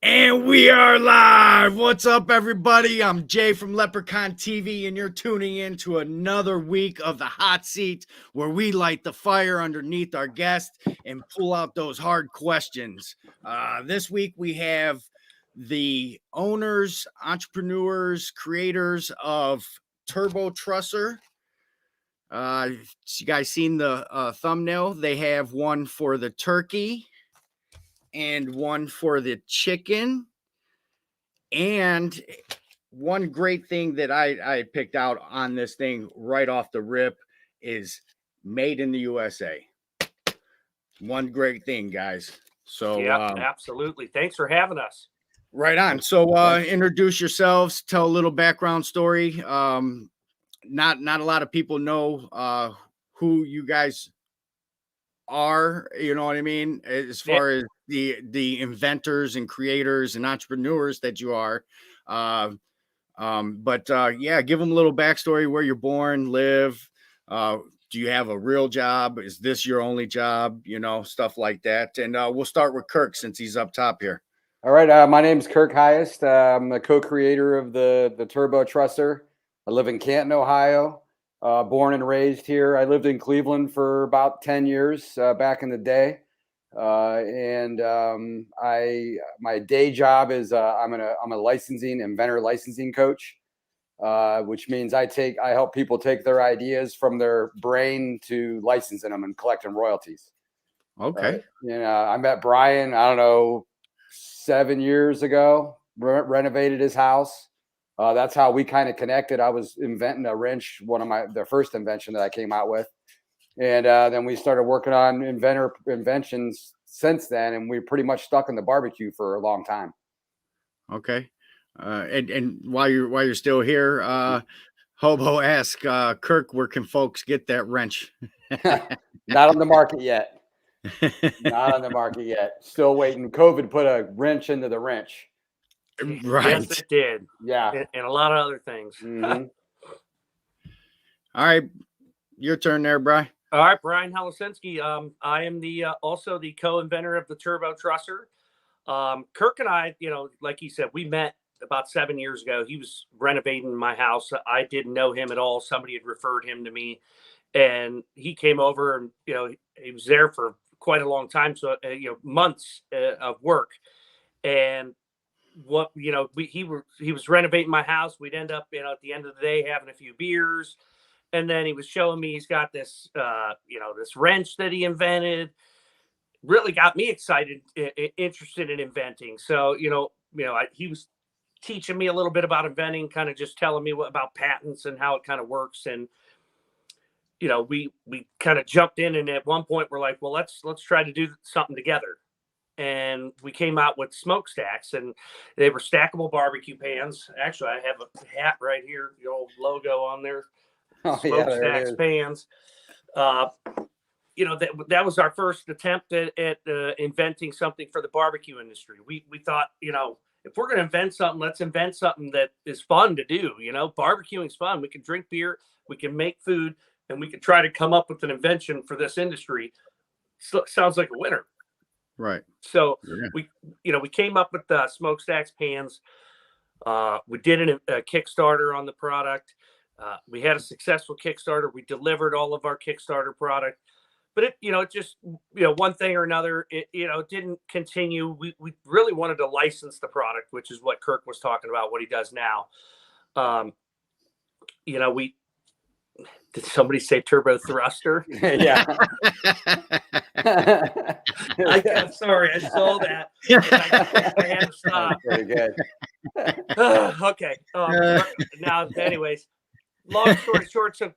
And we are live. What's up, everybody? I'm Jay from Leprechaun TV, and you're tuning in to another week of the hot seat where we light the fire underneath our guest and pull out those hard questions. This week, we have the owners, entrepreneurs, creators of Turbo Trusser. You guys seen the thumbnail? They have one for the turkey and one for the chicken. And one great thing that I picked out on this thing right off the rip is made in the USA. One great thing, guys. So yeah, absolutely. Thanks for having us. Right on. So introduce yourselves, tell a little background story. Not a lot of people know who you guys are, you know what I mean, as far as the inventors and creators and entrepreneurs that you are. Yeah, give them a little backstory, where you're born, live. Do you have a real job? Is this your only job? You know, stuff like that. And we'll start with Kirk since he's up top here. All right. My name's Kirk Highest. I'm the co-creator of the Turbo Trusser. I live in Canton, Ohio. Born and raised here. I lived in Cleveland for about 10 years back in the day. My day job is I'm a inventor licensing coach, which means I help people take their ideas from their brain to licensing them and collecting royalties. Okay. I met Brian, I don't know, 7 years ago, renovated his house. That's how we kind of connected. I was inventing a wrench, the first invention that I came out with. And then we started working on inventions since then, and we're pretty much stuck in the barbecue for a long time. Okay. And while you're still here, Hobo asked Kirk, where can folks get that wrench? Not on the market yet. Not on the market yet. Still waiting. COVID put a wrench into the wrench. Right. Yes, it did. Yeah. And a lot of other things. Mm-hmm. All right. Your turn there, Bri. All right, Brian Holosinski. I am also the co-inventor of the Turbo Trusser. Kirk and I, like he said, we met about 7 years ago. He was renovating my house. I didn't know him at all. Somebody had referred him to me, and he came over, and he was there for quite a long time. So months of work, and he was renovating my house. We'd end up at the end of the day having a few beers. And then he was showing me he's got this, this wrench that he invented. Really got me excited, interested in inventing. So, he was teaching me a little bit about inventing, kind of just telling me about patents and how it kind of works. And, we kind of jumped in, and at one point we're like, well, let's try to do something together. And we came out with Smokestacks, and they were stackable barbecue pans. Actually, I have a hat right here, the old logo on there. Smokestacks pans. That was our first attempt at inventing something for the barbecue industry. We thought, if we're going to invent something, let's invent something that is fun to do. Barbecuing is fun. We can drink beer, we can make food, and we can try to come up with an invention for this industry. So, sounds like a winner. Right. So we came up with the Smokestacks pans. We did a Kickstarter on the product. We had a successful Kickstarter. We delivered all of our Kickstarter product, but it just, one thing or another, it didn't continue. We really wanted to license the product, which is what Kirk was talking about, what he does now. Did somebody say Turbo Thruster? Yeah. I'm sorry, I saw that. I had to stop. Pretty good. Okay. Now, anyways, long story short, so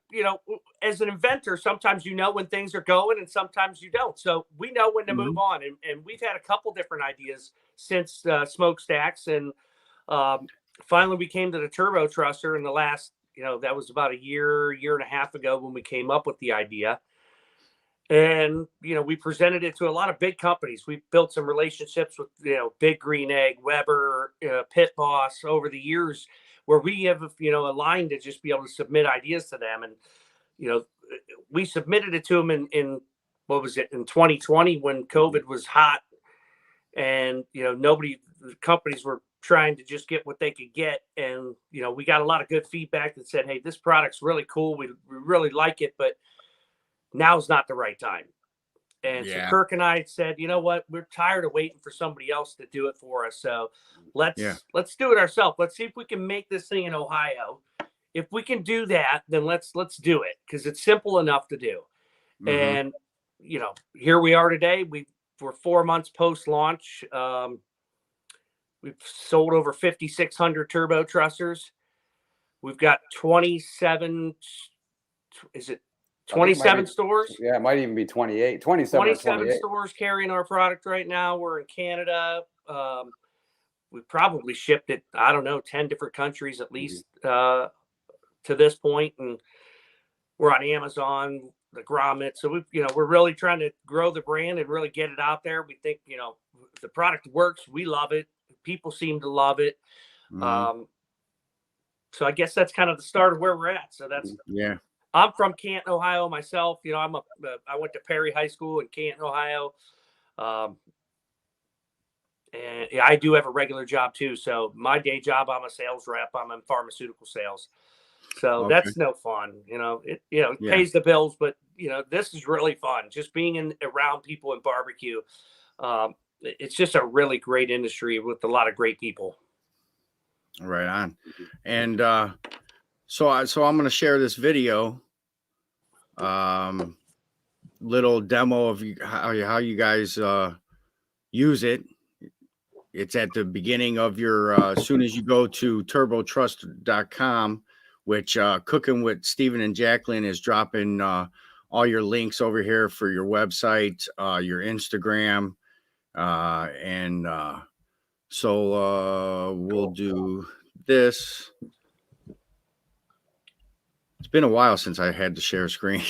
as an inventor, sometimes when things are going, and sometimes you don't. So we know when to move on, and we've had a couple different ideas since Smokestacks, and finally we came to the Turbo Trusser in the last. That was about a year and a half ago when we came up with the idea. And, we presented it to a lot of big companies. We built some relationships with, Big Green Egg, Weber, Pit Boss over the years, where we have, aligned to just be able to submit ideas to them. And, we submitted it to them in what was it, in 2020 when COVID was hot. and the companies were trying to just get what they could get, and we got a lot of good feedback that said, hey, this product's really cool, we really like it, but now's not the right time. And so Kirk and I said, you know what, we're tired of waiting for somebody else to do it for us, so let's do it ourselves. Let's see if we can make this thing in Ohio. If we can do that, then let's do it, because it's simple enough to do. And here we are today. We're 4 months post launch. We've sold over 5,600 turbo trussers. We've got 27. Is it 27 stores? Yeah, it might even be 28. 27 stores carrying our product right now. We're in Canada. We probably shipped it, I don't know, 10 different countries at least to this point, and we're on Amazon, the Grommet. So we're really trying to grow the brand and really get it out there. We think if the product works, we love it. People seem to love it. So I guess that's kind of the start of where we're at. So that's I'm from Canton, Ohio myself. I went to Perry High School in Canton, Ohio. And I do have a regular job too. So my day job, I'm a sales rep. I'm in pharmaceutical sales. So that's no fun. It pays the bills, but this is really fun. Just being around people in barbecue. It's just a really great industry with a lot of great people. Right on. And so I'm going to share this video, little demo of how you guys use it. It's at the beginning of your, as soon as you go to turbotrust.com, which Cooking with Stephen and Jacqueline is dropping all your links over here for your website, your Instagram. So we'll do this. It's been a while since I had to share screen.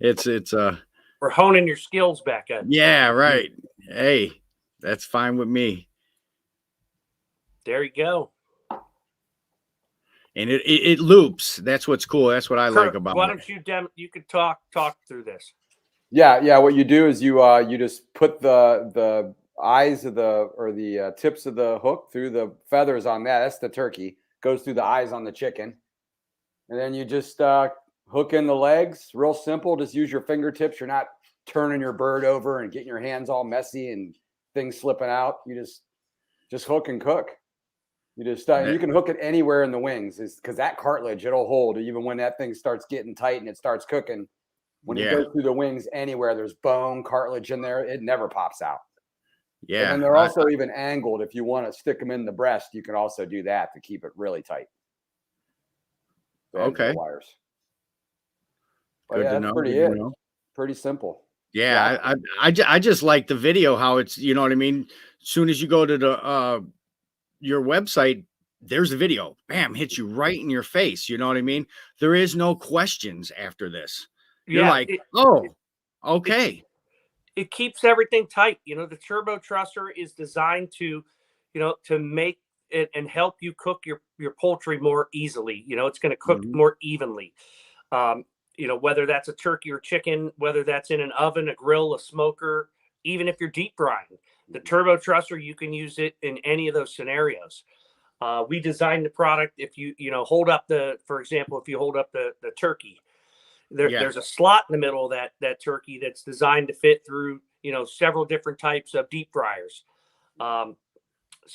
it's we're honing your skills back up. Yeah, right. Hey, that's fine with me. There you go. And it loops. That's what's cool. That's what I like about it. Why don't you could talk through this. Yeah. What you do is you just put the eyes of the tips of the hook through the feathers on that. That's the turkey. Goes through the eyes on the chicken. And then you just hook in the legs. Real simple. Just use your fingertips. You're not turning your bird over and getting your hands all messy and things slipping out. You just hook and cook. You just you can hook it anywhere in the wings, because that cartilage, it'll hold even when that thing starts getting tight and it starts cooking. When it goes through the wings, anywhere there's bone, cartilage in there, it never pops out. Yeah. And they're also even angled. If you want to stick them in the breast, you can also do that to keep it really tight. Okay. Wires. Good to know. Pretty it. Pretty simple. Yeah, I just like the video, how it's, you know what I mean? As soon as you go to the your website, there's a video. Bam, hits you right in your face. You know what I mean? There is no questions after this. You're like, okay. It keeps everything tight. The turbo trusser is designed to make it and help you cook your poultry more easily. It's going to cook more evenly. Whether that's a turkey or chicken, whether that's in an oven, a grill, a smoker, even if you're deep frying, the turbo trusser, you can use it in any of those scenarios. We designed the product. If you hold up for example, if you hold up the turkey, there's a slot in the middle of that turkey that's designed to fit through several different types of deep fryers. So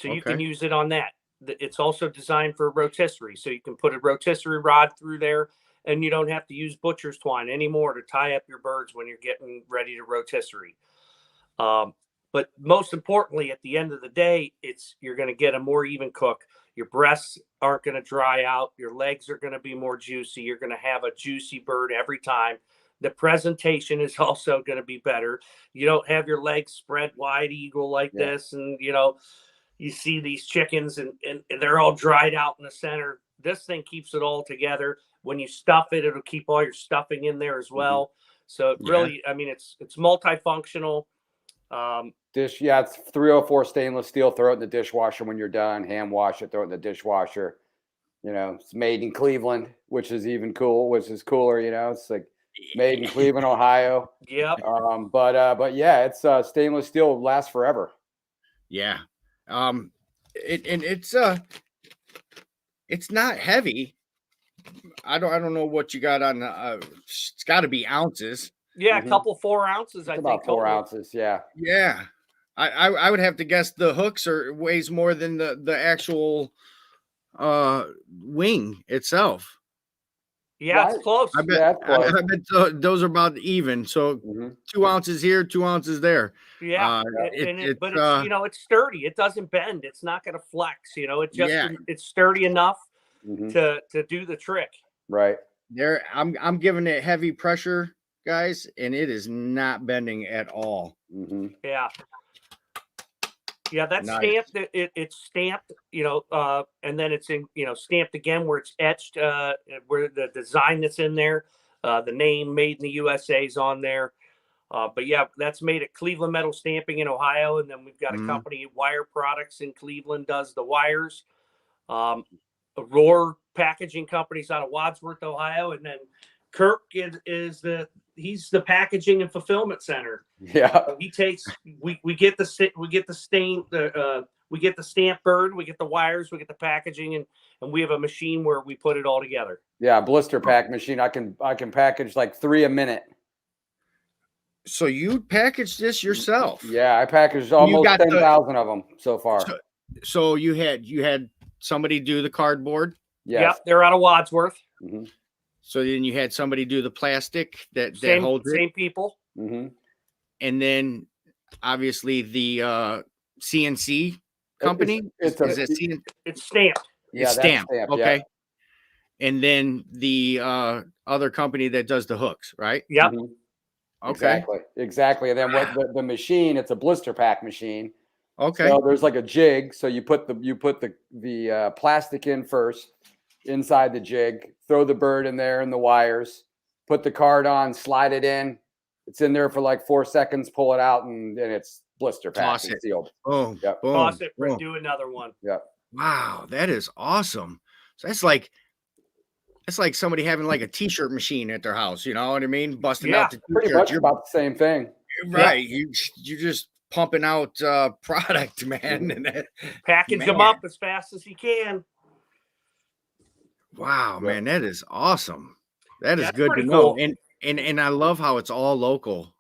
you can use it on that. It's also designed for rotisserie, so you can put a rotisserie rod through there, and you don't have to use butcher's twine anymore to tie up your birds when you're getting ready to rotisserie. But most importantly, at the end of the day, you're going to get a more even cook. Your breasts aren't going to dry out. Your legs are going to be more juicy. You're going to have a juicy bird every time. The presentation is also going to be better. You don't have your legs spread wide eagle like this. And, you see these chickens and they're all dried out in the center. This thing keeps it all together. When you stuff it, it'll keep all your stuffing in there as well. So it really, it's multifunctional. It's 304 stainless steel. Throw it in the dishwasher when you're done. Hand wash it, throw it in the dishwasher. It's made in Cleveland, which is even cool, which is cooler. It's like made in Cleveland, Ohio. Yep. But yeah, it's stainless steel, lasts forever. Yeah. It's not heavy. I don't know what you got on. It's got to be ounces. Yeah, a Mhm. couple 4 ounces, It's I about think. 4 total. ounces. Yeah. Yeah. I would have to guess the hooks weighs more than the actual wing itself. Yeah, it's Right. close. I bet Yeah, it's close. I bet those are about even. So Mhm. 2 ounces here, 2 ounces there. Yeah, but it's it's sturdy. It doesn't bend. It's not going to flex. It just yeah. it's sturdy enough Mhm. to do the trick. Right. There, I'm giving it heavy pressure, guys, and it is not bending at all. Mhm. Yeah. Yeah, that's Nice. stamped. It's stamped, and then it's in, stamped again where it's etched, where the design that's in there, the name "Made in the USA" is on there. But yeah, that's made at Cleveland Metal Stamping in Ohio, and then we've got a Mhm. company, Wire Products in Cleveland, does the wires. A Roar Packaging Company's out of Wadsworth, Ohio, and then Kirk is he's the packaging and fulfillment center. Yeah. He takes we get the stain we get the stamp bird, we get the wires, we get the packaging, and we have a machine where we put it all together. Yeah, blister pack machine. I can package like 3 a minute. So you packaged this yourself? Yeah, I packaged You almost got 10,000 of them so far. So you had somebody do the cardboard. Yes. Yep, they're out of Wadsworth. Mm-hmm. So then you had somebody do the plastic that holds it. Same people. Mm-hmm. And then obviously the CNC company. It's stamped. Yeah, It's stamped. Okay. Yeah. And then the other company that does the hooks, right? Yep. Mm-hmm. Okay. Exactly. And then what the machine, it's a blister pack machine. Okay. So there's like a jig. So you put the plastic in first inside the jig, throw the bird in there and the wires, put the card on, slide it in. It's in there for like 4 seconds, pull it out, and then it's blister packed and sealed. Boom. Yep. Boom. Toss it, boom. do another one. Yep. Wow, that is awesome. So that's like somebody having like a t-shirt machine at their house, you know what I mean? Busting out the pretty much about the same thing. Right. Yeah. You're just pumping out product, man. And package them up as fast as you can. Wow, man, that is awesome. That is good to cool. know. And I love how it's all local.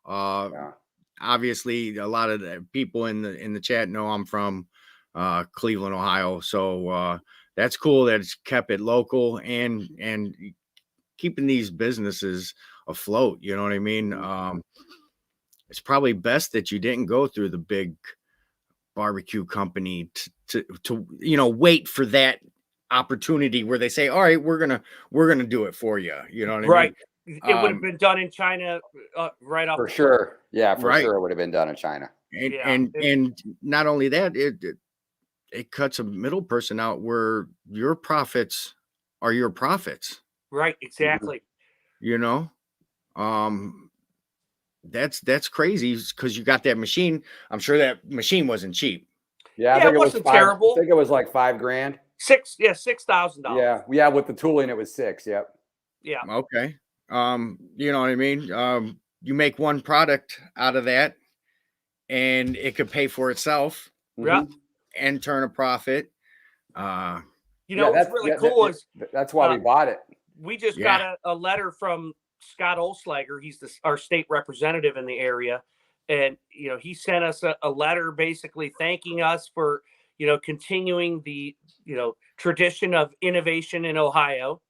Obviously a lot of the people in the chat know I'm from Cleveland, Ohio. So that's cool that it's kept it local and keeping these businesses afloat. You know what I mean? It's probably best that you didn't go through the big barbecue company to wait for that opportunity where they say, all right, we're gonna do it for you. You know what I mean? It would have been done in China right off. For sure. Yeah, for right. sure it would have been done in China. And not only that, it cuts a middle person out where your profits are your profits. Right, exactly. You know, that's crazy because you got that machine. I'm sure that machine wasn't cheap. Yeah, I think it wasn't terrible. I think it was like $5,000. $6,000. Yeah, with the tooling it was $6,000. Yep. Yeah. Okay. You know what I mean? You make one product out of that and it could pay for itself. Yeah. And turn a profit. What's really cool is that's why we bought it. We just got a letter from Scott Olslager. He's our state representative in the area. And, he sent us a letter basically thanking us for, continuing the, tradition of innovation in Ohio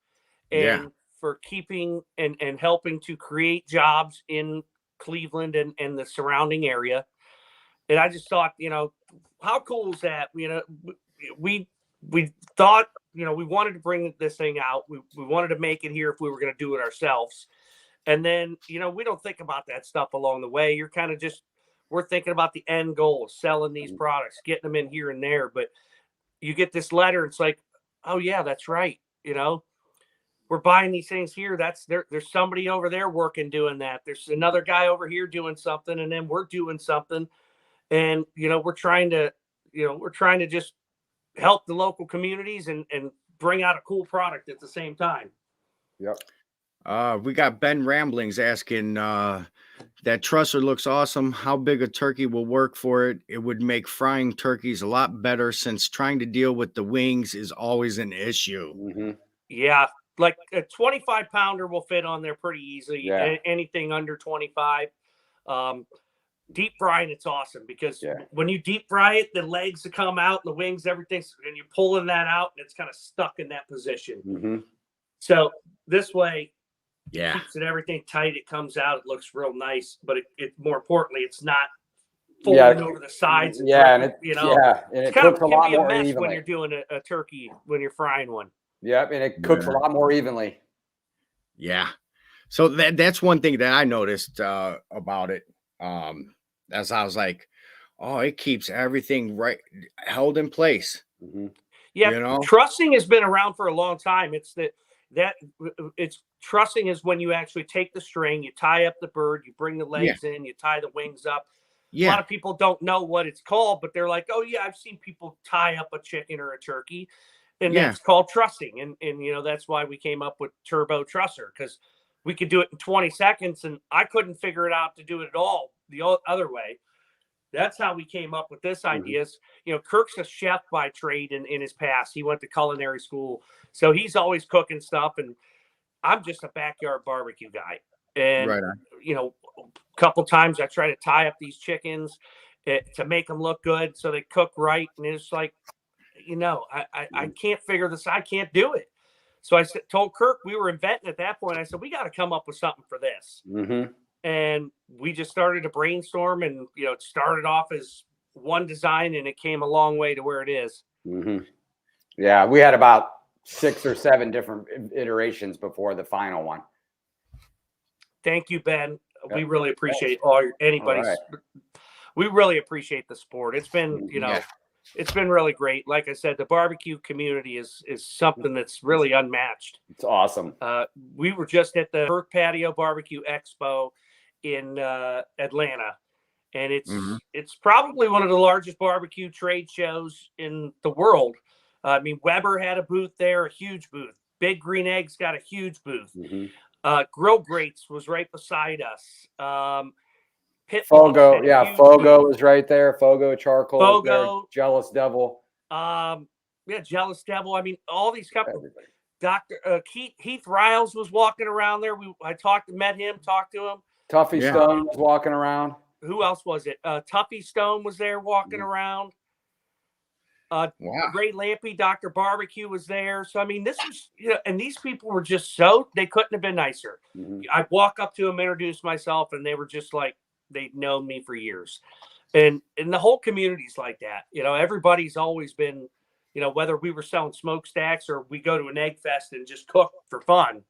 and for keeping and helping to create jobs in Cleveland and the surrounding area. And I just thought, how cool is that? We thought, we wanted to bring this thing out. We wanted to make it here if we were going to do it ourselves. And then, we don't think about that stuff along the way. You're kind of we're thinking about the end goal, selling these products, getting them in here and there. But you get this letter, it's like, oh yeah, that's right. We're buying these things here. There's somebody over there doing that. There's another guy over here doing something, and then we're doing something. And, we're trying to just help the local communities and bring out a cool product at the same time. Yep. We got Ben Ramblings asking that Trusser looks awesome. How big a turkey will work for it? It would make frying turkeys a lot better since trying to deal with the wings is always an issue. Mm-hmm. Yeah, like a 25-pounder will fit on there pretty easily. Yeah. Anything under 25. Deep frying, it's awesome because when you deep fry it, the legs come out, the wings, everything, and you're pulling that out, and it's kind of stuck in that position. Mm-hmm. So this way, Yeah, keeps it everything tight. It comes out. It looks real nice, but it more importantly, it's not folding over the sides. And it, and it cooks a lot more mess evenly when you're doing a turkey when you're frying one. Yep, and it cooks a lot more evenly. Yeah. So that's one thing that I noticed about it. As I was like, oh, it keeps everything held in place. Mm-hmm. Yeah, trussing has been around for a long time. It's trussing is when you actually take the string, you tie up the bird, you bring the legs in, you tie the wings up. A lot of people don't know what it's called, but they're like, oh yeah, I've seen people tie up a chicken or a turkey, and that's called trussing. And that's why we came up with Turbo Trusser, because we could do it in 20 seconds, and I couldn't figure it out to do it at all the other way. That's how we came up with this idea. Kirk's a chef by trade in his past. He went to culinary school, so he's always cooking stuff, and I'm just a backyard barbecue guy. And a couple times I try to tie up these chickens to make them look good so they cook right, and it's like, I can't figure this. I can't do it. So I told Kirk, we were inventing at that point. I said, we got to come up with something for this. Mm-hmm. And we just started to brainstorm, and it started off as one design, and it came a long way to where it is. Mm-hmm. Yeah, we had about 6 or 7 different iterations before the final one. Thank you, Ben. We really appreciate anybody's. Right. We really appreciate the support. It's been, it's been really great. Like I said, the barbecue community is something that's really unmatched. It's awesome. We were just at the Earth Patio Barbecue Expo in Atlanta, and it's probably one of the largest barbecue trade shows in the world. I mean, Weber had a booth there, a huge booth. Big Green Eggs got a huge booth. Mm-hmm. Grill Grates was right beside us. Fogo, Fogo was right there. Fogo Charcoal, Fogo, Jealous Devil. Jealous Devil. I mean, all these companies. Dr. Heath Riles was walking around there. I talked to him. Tuffy Stone was walking around. Who else was it? Tuffy Stone was there walking around. Ray Lampy, Dr. Barbecue was there. So, I mean, this was, and these people were just they couldn't have been nicer. Mm-hmm. I'd walk up to them, introduce myself, and they were just like, they'd known me for years. And the whole community's like that. Everybody's always been, whether we were selling smokestacks or we go to an egg fest and just cook for fun.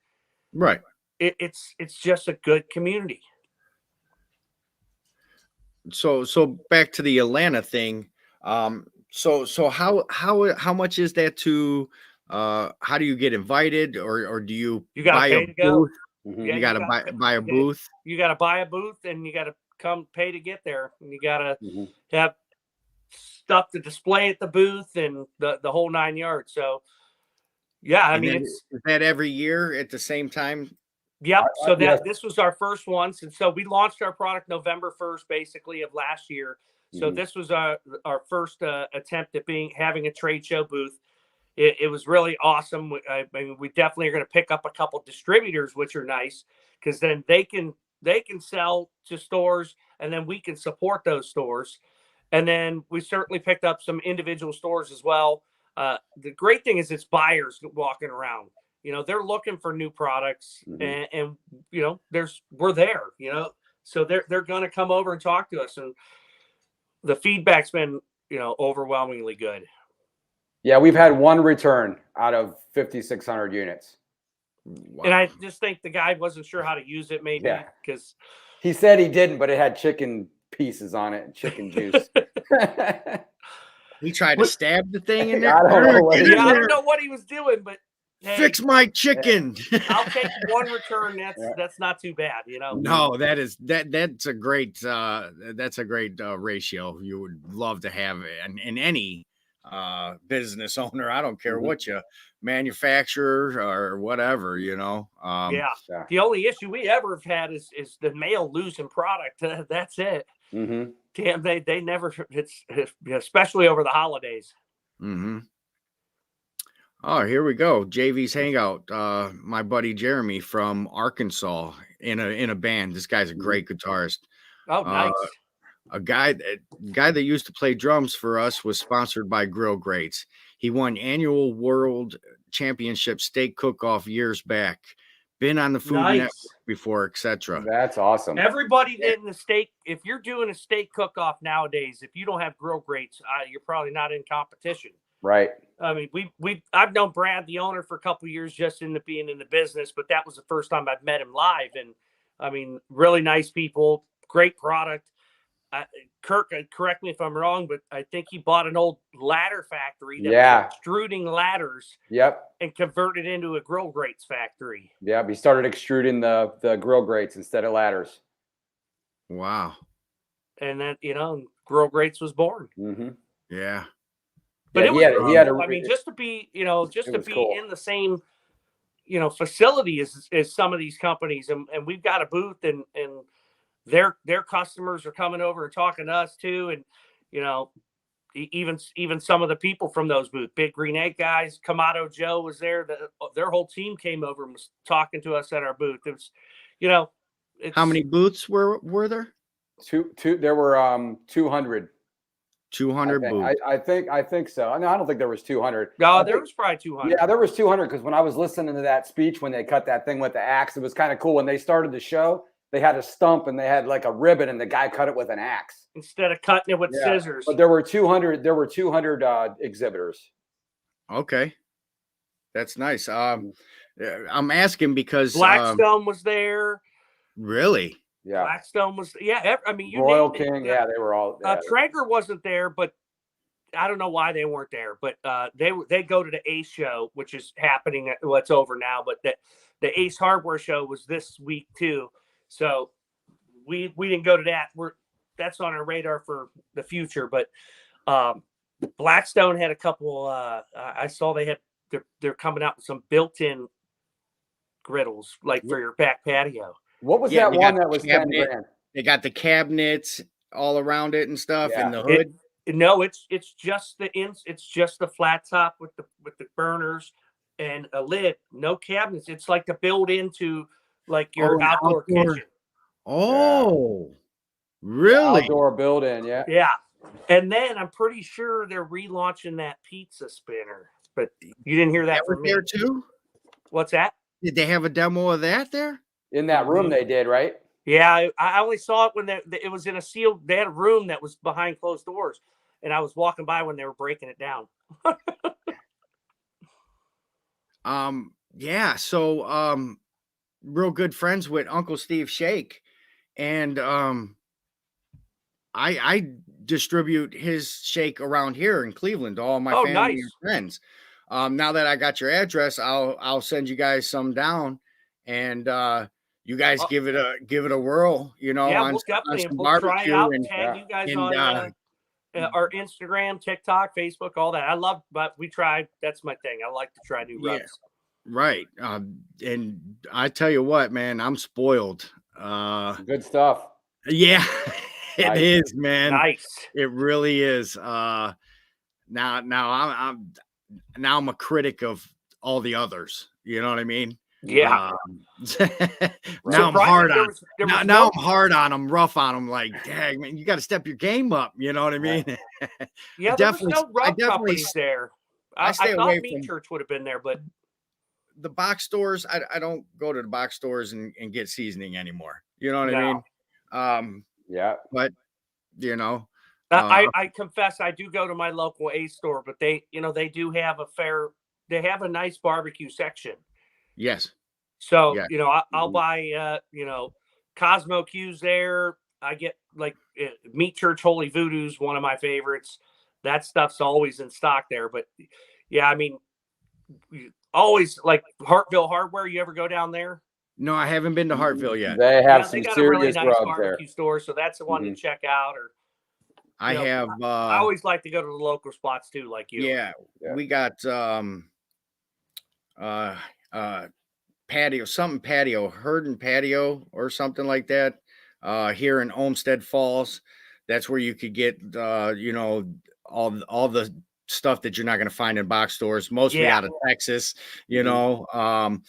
Right. It's just a good community. So back to the Atlanta thing. So how much is that to how do you get invited, or do you buy a booth? Mm-hmm. You got to buy a booth. You got to buy a booth, and you got to come pay to get there, and you got to have stuff to display at the booth and the whole 9 yards. So I mean, is that every year at the same time? Yep. So this was our first one. And so we launched our product November 1st, basically, of last year. So this was our first attempt at having a trade show booth. It was really awesome. I mean, we definitely are going to pick up a couple distributors, which are nice, because then they can sell to stores, and then we can support those stores. And then we certainly picked up some individual stores as well. The great thing is it's buyers walking around. They're looking for new products, and we're there. So they're going to come over and talk to us, and the feedback's been overwhelmingly good. Yeah, we've had one return out of 5,600 units. Wow. And I just think the guy wasn't sure how to use it, maybe, because he said he didn't, but it had chicken pieces on it and chicken juice. He tried to stab the thing in there. I don't know what he was doing, but fix my chicken. I'll take one return. That's not too bad, No, that's a great ratio. You would love to have in any business owner. I don't care Mhm. what you manufacture or whatever, you know. Yeah. Yeah. The only issue we ever have had is the mail losing product. That's it. Mhm. Damn, they never. It's especially over the holidays. Mm-hmm. Oh, here we go. JV's Hangout. My buddy Jeremy from Arkansas in a band. This guy's a Mhm. great guitarist. Oh, Uh, nice. a guy that used to play drums for us was sponsored by Grill Greats. He won annual world championship steak cook-off years back. Been on the Food Network Nice. before, etc. That's awesome. Everybody in the steak, if you're doing a steak cook-off nowadays, if you don't have grill grates, you're probably not in competition. Right. I mean, I've known Brad, the owner, for a couple of years just in being in the business, but that was the first time I've met him live. And I mean, really nice people, great product. Kirk, correct me if I'm wrong, but I think he bought an old ladder factory that was extruding ladders Yep. and converted into a grill grates factory. Yep. He started extruding the grill grates instead of ladders. Wow. And then, grill grates was born. Mm-hmm. Yeah. But Yeah, it was he had cool. I mean, just to be, just it to was be cool. in the same, facility as some of these companies, and we've got a booth, and their customers are coming over and talking to us too, and even some of the people from those booths, Big Green Egg guys, Kamado Joe was there. Their whole team came over and was talking to us at our booth. It was, How many booths were there? Two. There were 200. 200 booths. I think so. No, I don't think there was 200. No, there was probably 200. Yeah, there was 200 because when I was listening to that speech when they cut that thing with the axe, it was kind of cool. When they started the show, they had a stump and they had like a ribbon, and the guy cut it with an axe instead of cutting it with scissors. But there were 200. There were 200 exhibitors. Okay, that's nice. I'm asking because Blackstone was there. Really? Yeah. Blackstone was, I mean, you Royal named it. King, yeah, they were all. Traeger wasn't there, but I don't know why they weren't there. But they go to the Ace show, which is happening. It's over now, but the Ace Hardware show was this week too. So we didn't go to that. That's on our radar for the future. But Blackstone had a couple. I saw they're coming out with some built-in griddles, like for your back patio. What was that one that was cabinet, 10 grand? They got the cabinets all around it and stuff, and the hood. No, it's just it's just the flat top with the burners and a lid, no cabinets. It's like to build into like your outdoor kitchen. Oh, really? Outdoor build-in, yeah. Yeah. And then I'm pretty sure they're relaunching that pizza spinner, but you didn't hear that from me. There too? What's that? Did they have a demo of that there? In that room they did, right? Yeah, I only saw it when it was in a sealed. They had a room that was behind closed doors, and I was walking by when they were breaking it down. Yeah. So, real good friends with Uncle Steve Shake, and I distribute his shake around here in Cleveland to all my family and friends. Now that I got your address, I'll send you guys some down, and you guys give it a whirl. Yeah, we'll definitely we'll try it out and tag you guys on our Instagram, TikTok, Facebook, all that. I love, but we try. That's my thing. I like to try new rubs. Right. And I tell you what, man, I'm spoiled. Good stuff. Yeah, it is, man. Nice. It really is. Now I'm a critic of all the others. You know what I mean? Yeah. Now I'm hard on. Now I'm hard on them, rough on them. Like, dang, man, you got to step your game up. You know what I mean? Yeah, there was no rub companies there. I thought Meat Church would have been there, but the box stores. I don't go to the box stores and get seasoning anymore. You know what I mean? Yeah. But I confess I do go to my local Ace store, but they do have they have a nice barbecue section. Yes. So, I'll buy, Cosmo Q's there. I get like Meat Church Holy Voodoo's one of my favorites. That stuff's always in stock there. But yeah, I mean, always like Hartville Hardware. You ever go down there? No, I haven't been to Hartville yet. They have some they got serious a really nice rubs barbecue there. store. So that's the one to check out. Or I You know, have I always like to go to the local spots too, like you. yeah, we got uh patio, Herd and Patio or something like that. Here in Olmsted Falls. That's where you could get all the stuff that you're not going to find in box stores, mostly Yeah. out of Texas, you know.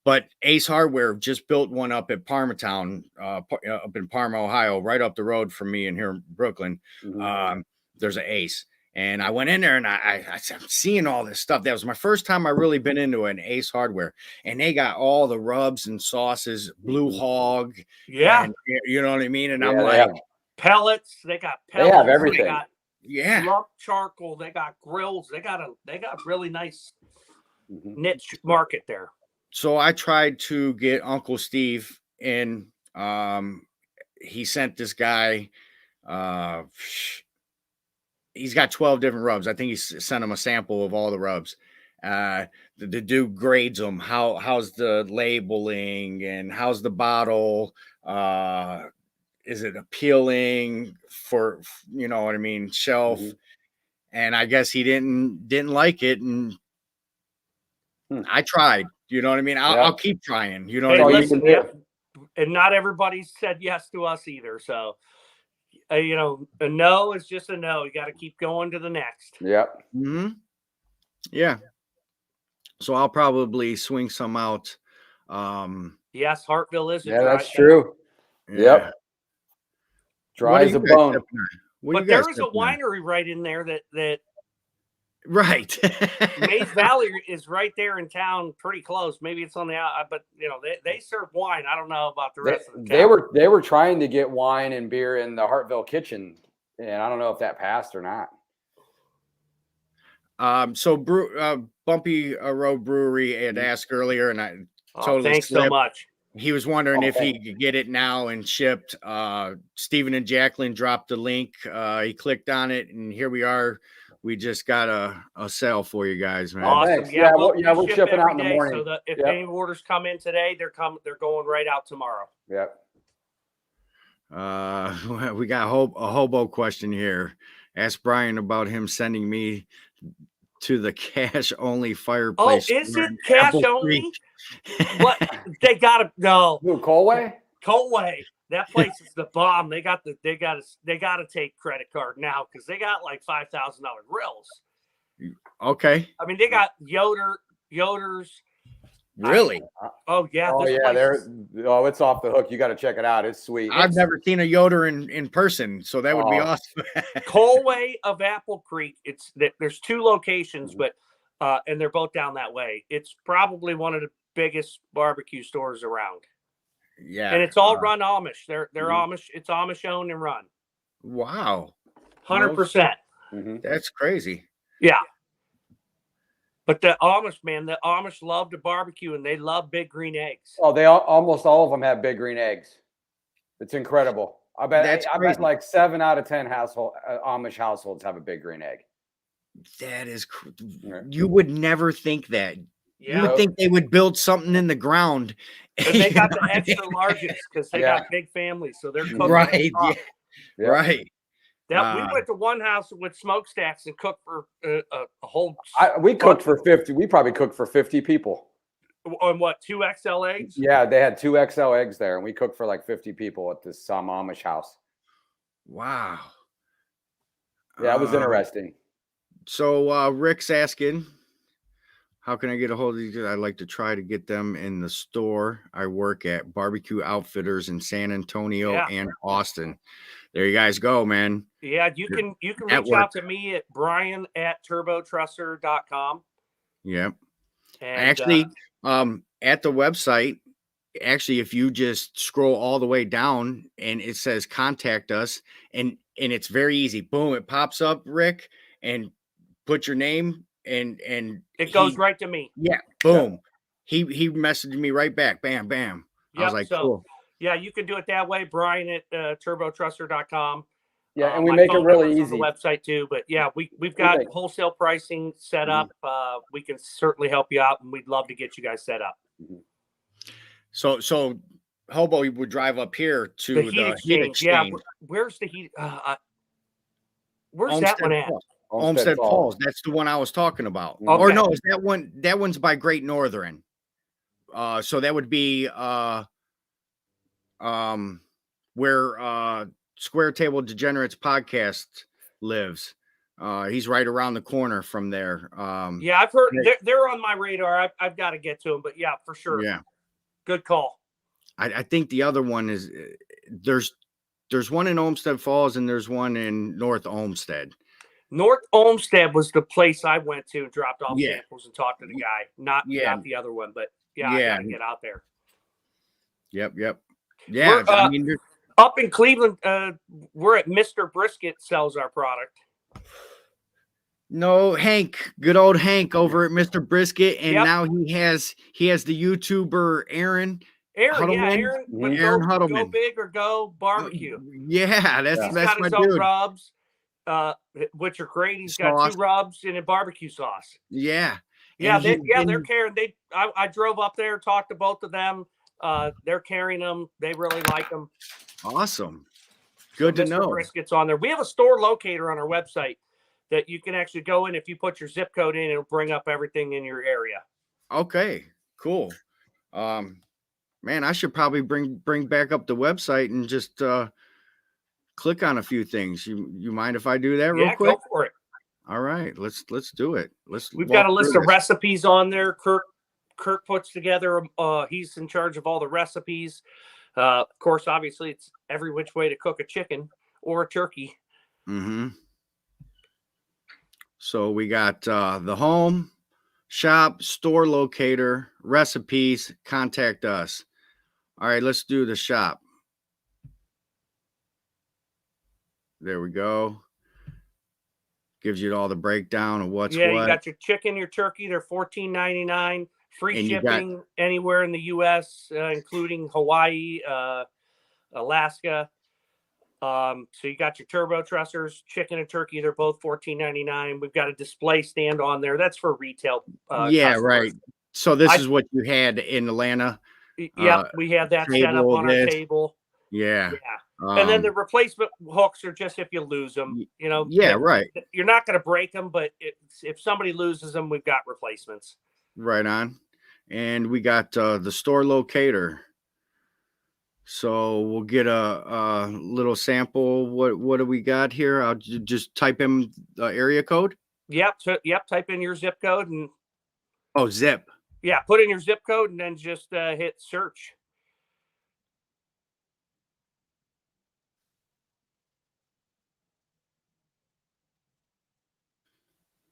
But Ace Hardware just built one up at Parmatown, up in Parma, Ohio, right up the road from me in here in Brooklyn. There's an Ace. And I went in there and I'm seeing all this stuff. That was my first time I really been into an Ace Hardware. And they got all the rubs and sauces, Blue Hog. Yeah. And, you know what I mean? And Yeah, I'm they like, have, pellets. They got they pellets. have everything. They got yeah. lump charcoal. They got grills. They got really nice niche market there. So I tried to get Uncle Steve in. He sent this guy. He's got 12 different rubs. I think he sent him a sample of all the rubs. The dude grades them. How's the labeling and how's the bottle? Is it appealing for, you know what I mean, shelf? And I guess he didn't like it, and I tried. You know what I mean? I'll keep trying. You know Hey, what I listen, mean? and not everybody said yes to us either. So, you know, a no is just a no. You got to keep going to the next. Yep. Yeah. So I'll probably swing some out. Yes, Hartville is. Yeah, that's true. Yeah. Yep. Dry as a bone. But there is a winery right in there that right. Mays Valley is right there in town, pretty close. Maybe it's on the out, but you know they serve wine. I don't know about the rest of the town. They were trying to get wine and beer in the Hartville kitchen, and I don't know if that passed or not. So Bumpy Road Brewery had asked earlier, and I totally thanks slipped. so much. He was wondering if he could get it now and shipped. Stephen and Jacqueline dropped the link. He clicked on it, and here we are. We just got a sale for you guys, man. Awesome. Yeah, we're shipping out in the morning. So if any orders come in today, they're going right out tomorrow. Yep. We got a hobo question here. Ask Brian about him sending me to the cash only fireplace. Oh, is it cash only? What they gotta no. Ooh, Colway? That place is the bomb. They gotta take credit card now because they got like $5,000 grills. Okay. I mean, they got Yoders. Really? Oh yeah. Oh yeah, it's off the hook. You got to check it out. It's sweet. I've never seen a Yoder in person, so that would be awesome. Colway of Apple Creek. There's 2 locations, but and they're both down that way. It's probably one of the biggest barbecue stores around. Yeah, and it's all run Amish. They're Amish. It's Amish owned and run. Wow, 100%. That's crazy. Yeah. But the Amish love to barbecue and they love big green eggs. Oh, almost all of them have big green eggs. It's incredible. I bet like 7 out of 10 Amish households have a big green egg. That is, you would never think that. Yeah. You would think they would build something in the ground. And they got the extra largest because they got big families, so they're cooking. Right. Yeah. Right. We went to one house with Smokestacks and cooked for a whole. We cooked for 50. We probably cooked for 50 people. On what, 2 XL eggs? Yeah, they had 2 XL eggs there, and we cooked for like 50 people at this Amish house. Wow. Yeah, it was interesting. So Rick's asking, how can I get a hold of these? I'd like to try to get them in the store I work at, Barbecue Outfitters in San Antonio and Austin. There you guys go, man. Yeah, you can reach out to me at brian@turbotrusser.com. Yep. And, actually, at the website, if you just scroll all the way down and it says contact us, and it's very easy. Boom, it pops up, Rick, and put your name and it goes right to me. Yeah, boom. He messaged me right back. Bam, bam. Yep, I was like, cool. Yeah, you can do it that way, brian@turbotrusser.com. Yeah, and we make it really easy on the website too. But yeah, we've got wholesale pricing set up. We can certainly help you out, and we'd love to get you guys set up. So Hobo would drive up here to the heat exchange. Yeah, where's the heat? Where's that one at? Falls. Olmsted Falls. That's the one I was talking about. Okay. Or no, is that one? That one's by Great Northern. So that would be where Square Table Degenerates podcast lives. He's right around the corner from there. Yeah, I've heard they're on my radar. I've got to get to them, but yeah, for sure. Yeah, good call. I think the other one is there's one in Olmsted Falls and there's one in North Olmsted. North Olmsted was the place I went to, dropped off Yeah. samples and talked to the guy. Not the other one, but I gotta get out there. Yep. Yeah, I mean, up in Cleveland, we're at Mr. Brisket sells our product. No, Hank, good old Hank over at Mr. Brisket, and now he has the YouTuber Aaron. Aaron Huddleman. Go big or go barbecue. Yeah, that's got my his own dude. rubs, which are great. He's got 2 rubs and a barbecue sauce. Yeah. They're carrying. I drove up there, talked to both of them. They're carrying them. They really like them. Awesome. Good to know. Brisket's on there. We have a store locator on our website that you can actually go in. If you put your zip code in, it'll bring up everything in your area. Okay, cool. Man, I should probably bring back up the website and just click on a few things. You mind if I do that real quick? Go for it. All right, let's do it. We've got a list of recipes on there. Kirk puts together. He's in charge of all the recipes. Of course, obviously, it's every which way to cook a chicken or a turkey. Mm-hmm. So we got the home, shop, store locator, recipes, contact us. All right, let's do the shop. There we go. Gives you all the breakdown of what's what. You got your chicken, your turkey. They're $14.99. Free shipping anywhere in the U.S., including Hawaii, Alaska. So you got your turbo trussers, chicken and turkey. They're both $14.99. We've got a display stand on there. That's for retail. Customers. Right. So this is what you had in Atlanta. Yep, we had that set up on our table. Yeah. And then the replacement hooks are just if you lose them. Right. You're not going to break them, but if somebody loses them, we've got replacements. Right on. And we got the store locator. So we'll get a little sample. What do we got here? I'll just type in the area code. Yep. Type in your zip code and. Oh, zip. Yeah. Put in your zip code and then just hit search.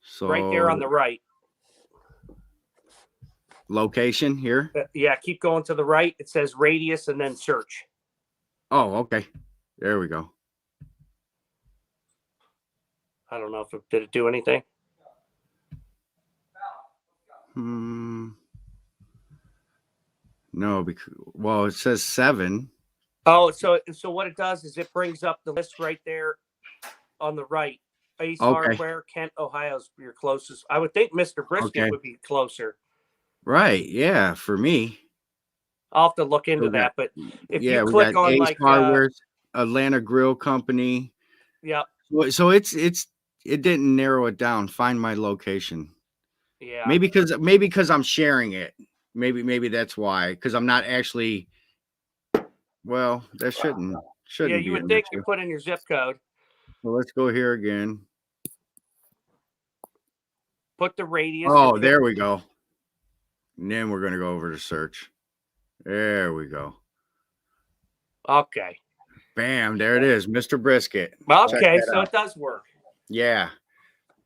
So right there on the right. Location here. Keep going to the right. It says radius and then search. Oh, okay. There we go. I don't know if did it do anything. No, because it says 7. Oh, so what it does is it brings up the list right there on the right. Ace Hardware, Kent, Ohio's your closest. I would think Mr. Brisket would be closer. Right. Yeah. For me. I'll have to look into that. But if you click on Ace Hardware's Atlanta Grill Company. Yeah. So it didn't narrow it down. Find my location. Yeah. Maybe because I'm sharing it. Maybe that's why. Because I'm not actually. Well, that shouldn't. Yeah, you would think you put in your zip code. Well, let's go here again. Put the radius. Oh, there we go. And then we're going to go over to search. There we go. Okay. Bam. There it is. Mr. Brisket. Okay. So it does work. Yeah.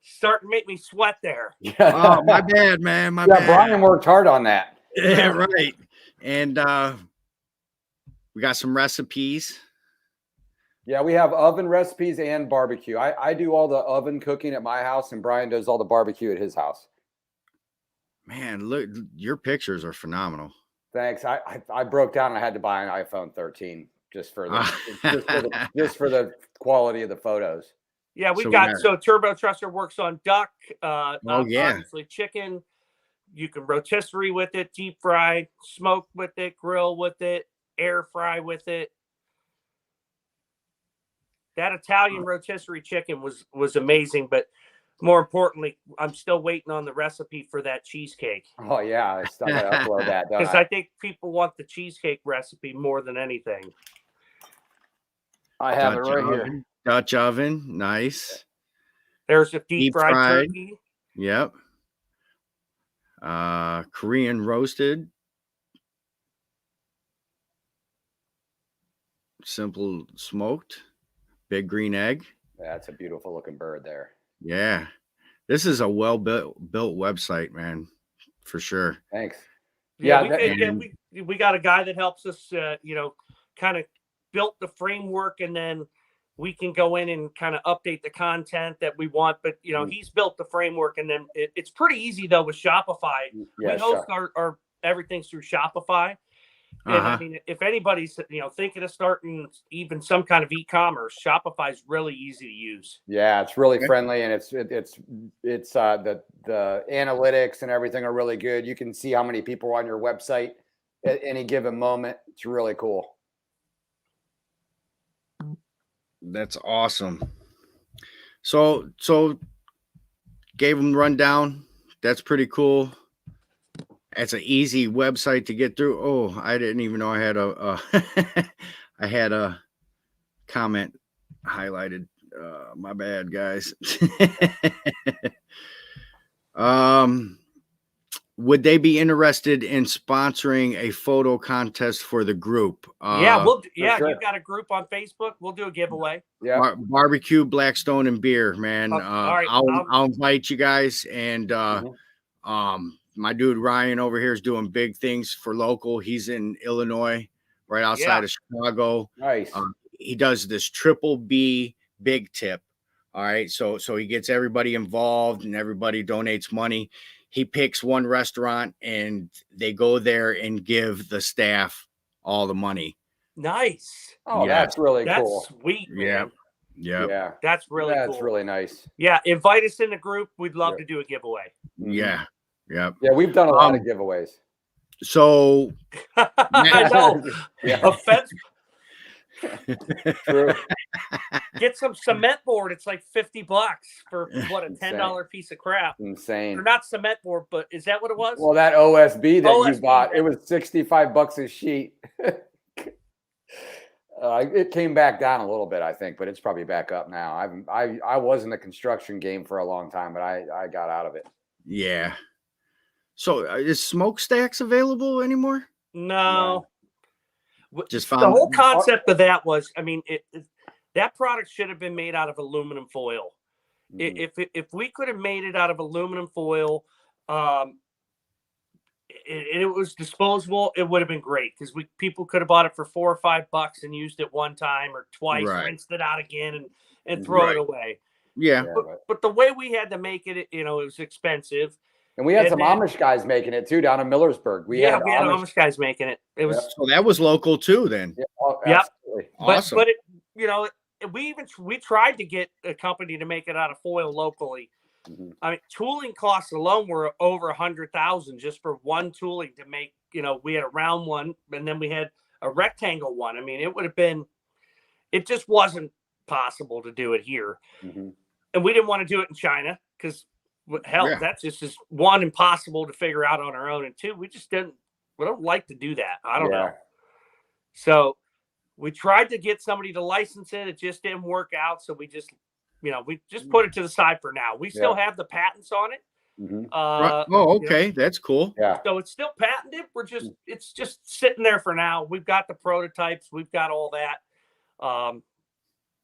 Starting to make me sweat there. Oh, my bad, man. My bad. Brian worked hard on that. Yeah, right. And we got some recipes. Yeah, we have oven recipes and barbecue. I do all the oven cooking at my house, and Brian does all the barbecue at his house. Man, look, your pictures are phenomenal. Thanks. I broke down and I had to buy an iPhone 13 just for the quality of the photos. Yeah, so Turbo Trusser works on duck, obviously chicken. You can rotisserie with it, deep fry, smoke with it, grill with it, air fry with it. that Italian rotisserie chicken was amazing, but more importantly, I'm still waiting on the recipe for that cheesecake. Oh yeah, I still gotta upload that, don't Because I? I think people want the cheesecake recipe more than anything. I have it Dutch right oven. here. Dutch oven, nice. There's a deep Deep fried fried. turkey. Yep. Korean roasted. Simple smoked. Big green egg. That's a beautiful looking bird there. Yeah. This is a well built website, man, for sure. Thanks. Yeah, Yeah, we got a guy that helps us, kind of built the framework, and then we can go in and kind of update the content that we want. But he's built the framework, and then it's pretty easy though with Shopify. Yeah, we host our everything through Shopify. And I mean, if anybody's thinking of starting even some kind of e-commerce, Shopify is really easy to use. Yeah, it's really friendly, and it's the analytics and everything are really good. You can see how many people are on your website at any given moment. It's really cool. That's awesome. So gave them rundown. That's pretty cool. It's an easy website to get through. Oh, I didn't even know I had I had a comment highlighted. My bad, guys. Would they be interested in sponsoring a photo contest for the group? Sure. Sure. You've got a group on Facebook. We'll do a giveaway. Yeah. Barbecue, Blackstone, and beer, man. All right. I'll invite you guys, and my dude Ryan over here is doing big things for local. He's in Illinois, right outside of Chicago. Nice. He does this triple B big tip. All right. So he gets everybody involved and everybody donates money. He picks one restaurant and they go there and give the staff all the money. Nice. Oh, Yes. that's really cool. That's sweet, man. Yeah. That's really cool. That's really nice. Yeah. Invite us in the group. We'd love to do a giveaway. Yeah. Yeah. Yeah, we've done a lot of giveaways. So I know. Yeah. Offense. True. Get some cement board. It's like $50 for what, a Insane. $10 piece of crap. Insane. Or not cement board, but is that what it was? Well, that OSB that you OSB, bought, it was $65 a sheet. It came back down a little bit, I think, but it's probably back up now. I was in the construction game for a long time, but I got out of it. yeah. So is Smokestacks available anymore? No. Just The found whole concept of that was, I mean, that product should have been made out of aluminum foil. If we could have made it out of aluminum foil, it was disposable, it would have been great because people could have bought it for $4 or $5 and used it one time or twice, rinsed it out again and throw it away. Yeah. But the way we had to make it, it was expensive. And we had some Amish guys making it too down in Millersburg. We had Amish guys making it. It was so that was local too then. Yeah, absolutely. Awesome. But we tried to get a company to make it out of foil locally. I mean, tooling costs alone were over $100,000 just for one tooling to make. We had a round one, and then we had a rectangle one. I mean, it just wasn't possible to do it here, and we didn't want to do it in China because that's just one, impossible to figure out on our own, and two, we don't like to do that. I don't know. So we tried to get somebody to license it. It just didn't work out. So we just put it to the side for now. We still have the patents on it. Okay. That's cool. Yeah. So it's still patented. It's just sitting there for now. We've got the prototypes. We've got all that. Our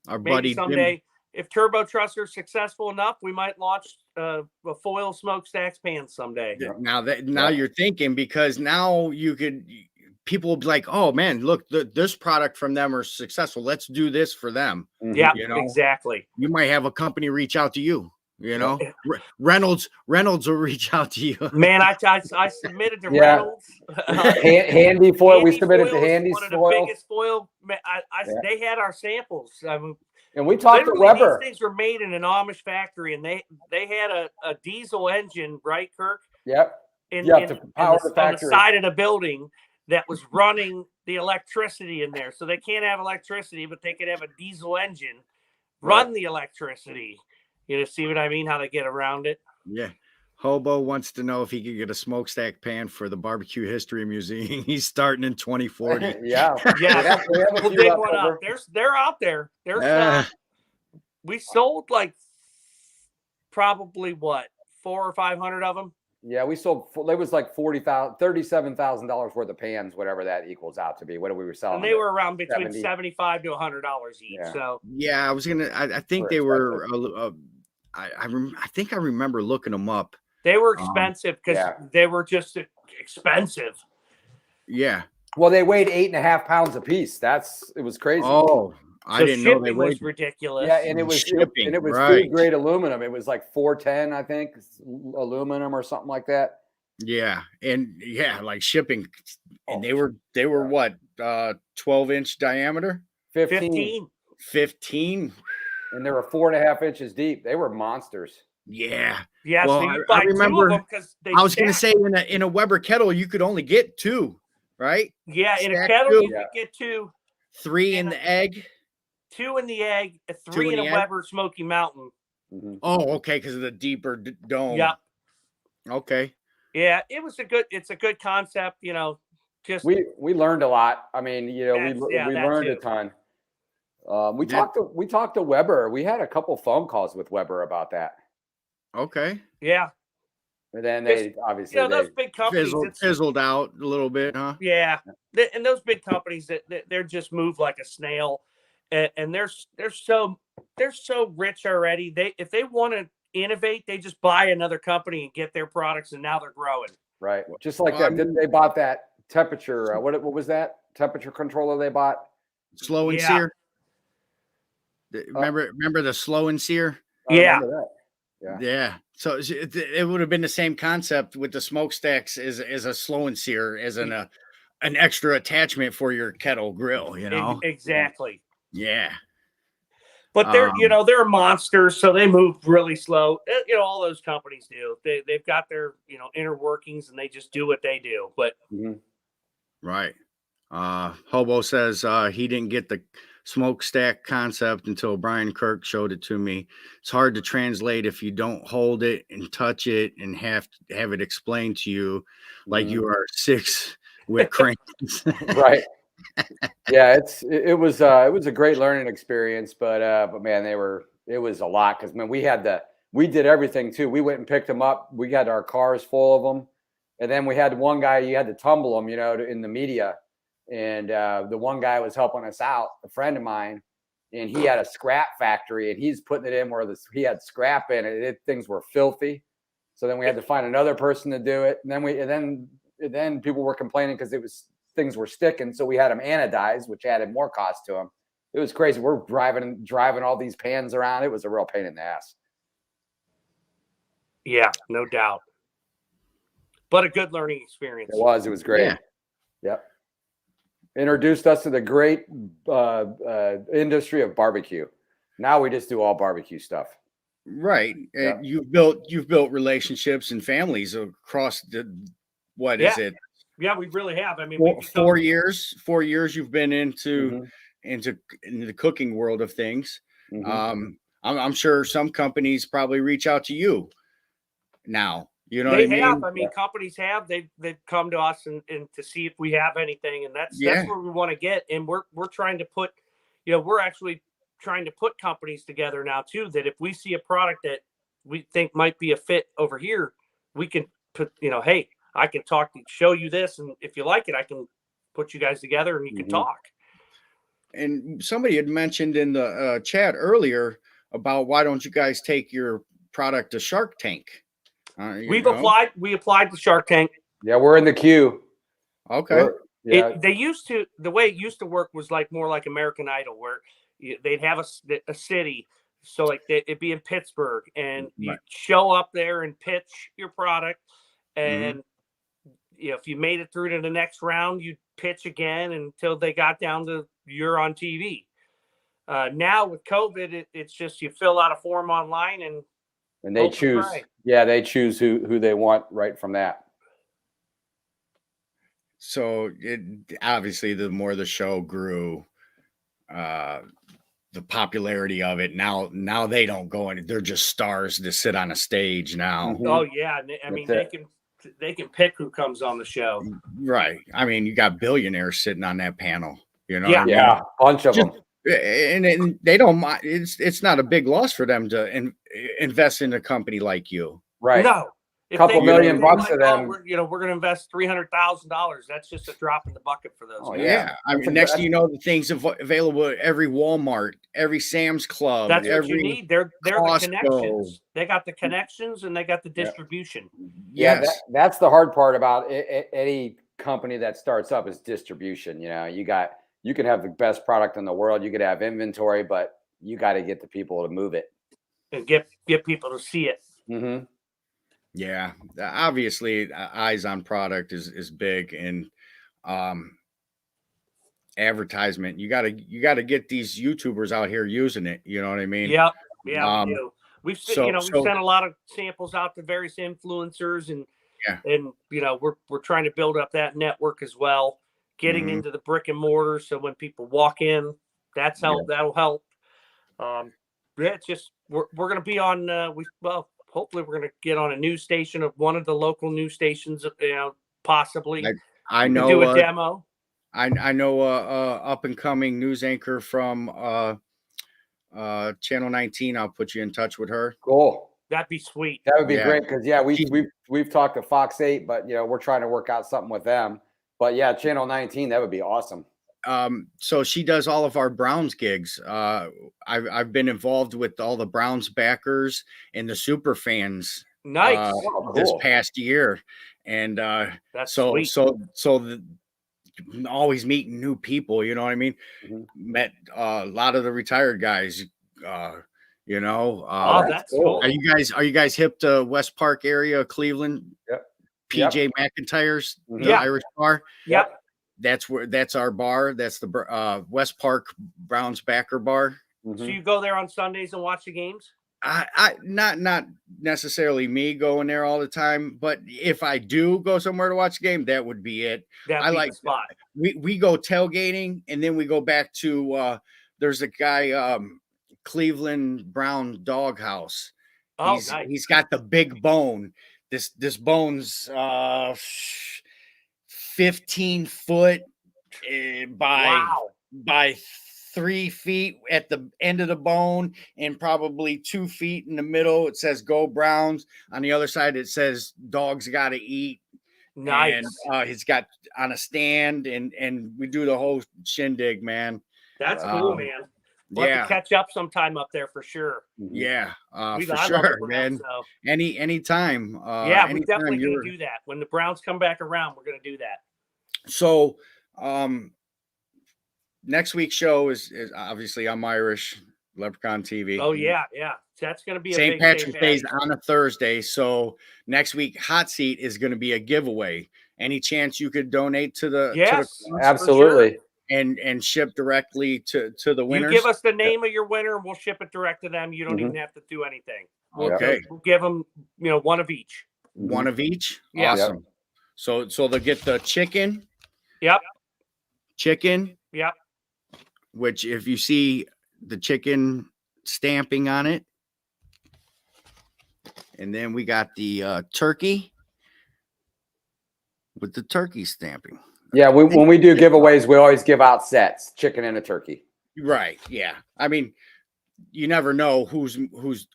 maybe buddy someday, if Turbo Trusser is successful enough, we might launch a foil smokestacks pan someday. Now you're thinking, because now people will be like, oh man, look, this product from them are successful. Let's do this for them. Yeah, exactly. You might have a company reach out to you. Reynolds will reach out to you. Man, I submitted to Reynolds. Handy Foil. We submitted to Handy Foil. One of the biggest foil. They had our samples. I mean, and we talked to Weber. These things were made in an Amish factory, and they had a diesel engine, right, Kirk? Yep. On the side of the building that was running the electricity in there. So they can't have electricity, but they could have a diesel engine. run the electricity. You see what I mean? How they get around it. Yeah. Hobo wants to know if he could get a smokestack pan for the Barbecue History Museum. He's starting in 2040. Yeah. Yeah, we have a we'll few dig left one over. up. They're out there. There's Uh, we sold like probably what 400 or 500 of them. Yeah, we sold. It was like $37,000 worth of pans, whatever that equals out to be. What we were selling? And they were around between 70. $75 to $100 each. Yeah. So yeah, I was gonna. I think they were. I think I remember looking them up. they were expensive because they were just expensive. Yeah. Well, they weighed 8.5 pounds a piece. It was crazy. Oh, I didn't know they was weighed. ridiculous. Yeah, and it was shipping, and it was right. food grade aluminum. It was like 410, I think, aluminum or something like that. Yeah, and like shipping, and Oh, they were what 12-inch diameter, 15, 15. and they were 4.5 inches deep. They were monsters. Yeah. Yeah, Well, so you I buy remember. 2 of them because I was going to say in a Weber kettle you could only get 2, right? Yeah, in a Stack kettle 2. you could get 2, 3 in the egg. 2 in the egg, 2 3 in a the egg? Weber Smoky Mountain. Mm-hmm. Oh, okay, because of the deeper dome. Yep. Okay. Yeah, it's a good concept, just We learned a lot. I mean, we learned a too. ton. We talked to Weber. We had a couple phone calls with Weber about that. Okay. Yeah. And then they obviously those big companies fizzled out a little bit, huh? Yeah. And those big companies they're just move like a snail, and they're so rich already. If they want to innovate, they just buy another company and get their products, and now they're growing. Right. Just like that. Didn't they bought that temperature? What was that temperature controller they bought? Slow and sear. Remember the slow and sear? I remember that. Yeah. So it would have been the same concept with the smokestacks as a slow and sear as an extra attachment for your kettle grill, Exactly. Yeah. But they're monsters, so they move really slow. All those companies do. They've got their inner workings, and they just do what they do. But right. Hobo says he didn't get the smokestack concept until Brian Kirk showed it to me. It's hard to translate if you don't hold it and touch it and have it explained to you like you are 6 with cranes. Right. Yeah, it was a great learning experience, but man, it was a lot because man, we did everything too. We went and picked them up. We had our cars full of them, and then we had one guy you had to tumble him, in the media. And the one guy was helping us out, a friend of mine, and he had a scrap factory, and he's putting it in where he had scrap in it. Things were filthy. So then we had to find another person to do it. And then people were complaining because things were sticking. So we had them anodized, which added more cost to them. It was crazy. We're driving all these pans around. It was a real pain in the ass. Yeah, no doubt. But a good learning experience. It was great. Yeah. Yep. Introduced us to the great industry of barbecue. Now we just do all barbecue stuff. Right. Yeah. And you've built relationships and families across is it? Yeah, we really have. I mean, 4 years. 4 years you've been into the cooking world of things. Mm-hmm. I'm sure some companies probably reach out to you now. You know they what I have. mean? I mean, companies have. They've come to us and to see if we have anything, and that's where we want to get. And we're trying to put, we're actually trying to put companies together now too. That if we see a product that we think might be a fit over here, we can put, hey, I can show you this, and if you like it, I can put you guys together and you can talk. And somebody had mentioned in the chat earlier about why don't you guys take your product to Shark Tank? We applied to Shark Tank. Yeah, we're in the queue. Okay. The way it used to work was more like American Idol, where they'd have a city. So it'd be in Pittsburgh, and you show up there and pitch your product. And if you made it through to the next round, you'd pitch again until they got down to you're on TV. Now with COVID, it's just you fill out a form online and they choose. Yeah, they choose who they want right from that. So obviously, the more the show grew, the popularity of it. Now they don't go in. They're just stars to sit on a stage now. Mhm. Oh yeah, and I mean they can pick who comes on the show. Right. I mean, you got billionaires sitting on that panel. You know Yeah. what I mean? Yeah, bunch of Just- them. and they don't mind. It's not a big loss for them to invest in a company like you. Right. No. If Couple they- million if they're bucks like, to them. we're going to invest $300,000. That's just a drop in the bucket for those. Oh, guys. Yeah. I That's mean, a- next thing you know, the things available at every Walmart, every Sam's Club, That's what every you need. They're the Costco. connections. They got the connections and they got the distribution. Yeah, Yes. that's the hard part about any company that starts up is distribution. You know, you can have the best product in the world, you could have inventory, but you got to get the people to move it. And get people to see it. Mm-hmm. Yeah, obviously, eyes on product is big, and advertisement. You gotta get these YouTubers out here using it. You know what I mean? Yep. Yeah, Um, we do. We've so- we've so- sent a lot of samples out to various influencers, and Yeah. and we're trying to build up that network as well, getting Mhm. into the brick and mortar. So when people walk in, that'll help. Yeah, it's just we're gonna be on. Hopefully we're gonna get on a news station of one of the local news stations. Possibly I we can know. do a demo. I know up and coming news anchor from Channel 19. I'll put you in touch with her. Cool. That'd be sweet. That would be Yeah. great because we've talked to Fox 8, but we're trying to work out something with them. But yeah, Channel 19, that would be awesome. So she does all of our Browns gigs. I've been involved with all the Browns backers and the super fans Nice. this Cool. past year, and That's so sweet. always meeting new people. You know what I mean? Mhm. Met a lot of the retired guys. Oh, that's that's cool. Are you guys hip to West Park area, Cleveland? Yep. PJ McIntyre's, the Yeah. Irish bar. Yep. That's our bar. That's the West Park Browns backer bar. Mhm. So you go there on Sundays and watch the games? I not necessarily me going there all the time, but if I do go somewhere to watch a game, that would be it. That'd I be like the spot. we go tailgating and then we go back to there's a guy Cleveland Brown Doghouse. Oh, He's nice. he's got the big bone. This bone's 15 foot by 3 feet at the end of the bone and probably 2 feet in the middle. It says "Go Browns." On the other side, it says "Dogs Gotta Eat." Nice. And he's got on a stand, and we do the whole shindig, man. That's cool, man. We'll have Yeah, to catch up sometime up there for sure. yeah, for I love the sure, Browns, man. so. Anytime. Yeah, we're anytime definitely going you're- to do that. When the Browns come back around, we're going to do that. So, next week's show is obviously I'm Irish, Leprechaun TV. Oh, yeah. That's going to be a St. big Patrick's day. Day is on a Thursday, so next week Hot Seat is going to be a giveaway. Any chance you could donate to the Yes, for Absolutely. and ship directly to the You winners? give us the name of your winner, and we'll ship it direct to them. You don't Mhm. even have to do anything. Okay, We'll give them, one of each. one of each. Yeah. Awesome. So they'll get the chicken, Yep. which if you see the chicken stamping on it, and then we got the turkey with the turkey stamping. Yeah, when we do giveaways, we always give out sets, chicken and a turkey. Right. Yeah. I mean, you never know who's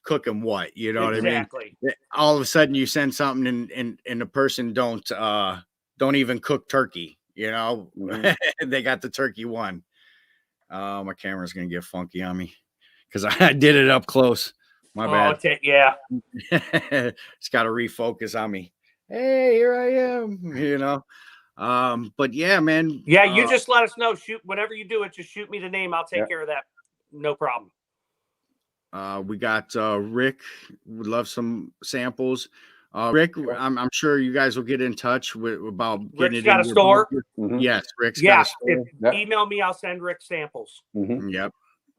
cooking what. You know what I mean? Exactly. All of a sudden, you send something and the person don't even cook turkey. You know, Mhm. they got the turkey one. My camera's gonna get funky on me because I did it up close. My bad. Yeah. It's got to refocus on me. Hey, here I am. You know. But yeah, man. Yeah, you just let us know. Shoot, whenever you do it, just shoot me the name. I'll take Yeah. care of that. No problem. We got Rick. Would love some samples. Rick, I'm sure you guys will get in touch about getting Rick's it. got in a your store? book. Mhm. Yes, Rick's Yeah, got a store. Yep. email me. I'll send Rick samples. Mhm. Yep.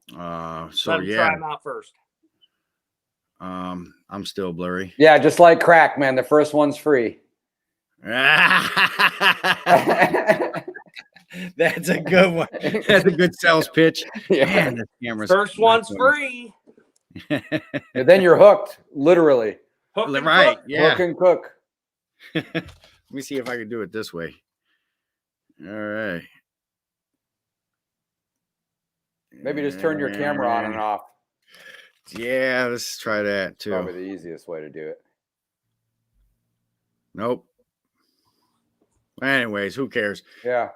So Let him try yeah, them out first. I'm still blurry. Yeah, just like crack, man. The first one's free. That's a good one. That's a good sales pitch. Yeah. Man, this camera's First one's free. And then you're hooked, literally. Hook and Right. crook. Yeah. Hook and cook. Let me see if I can do it this way. All right. Maybe just turn your camera on and off. Yeah, let's try that too. Probably the easiest way to do it. Nope. Anyways, who cares? Yeah.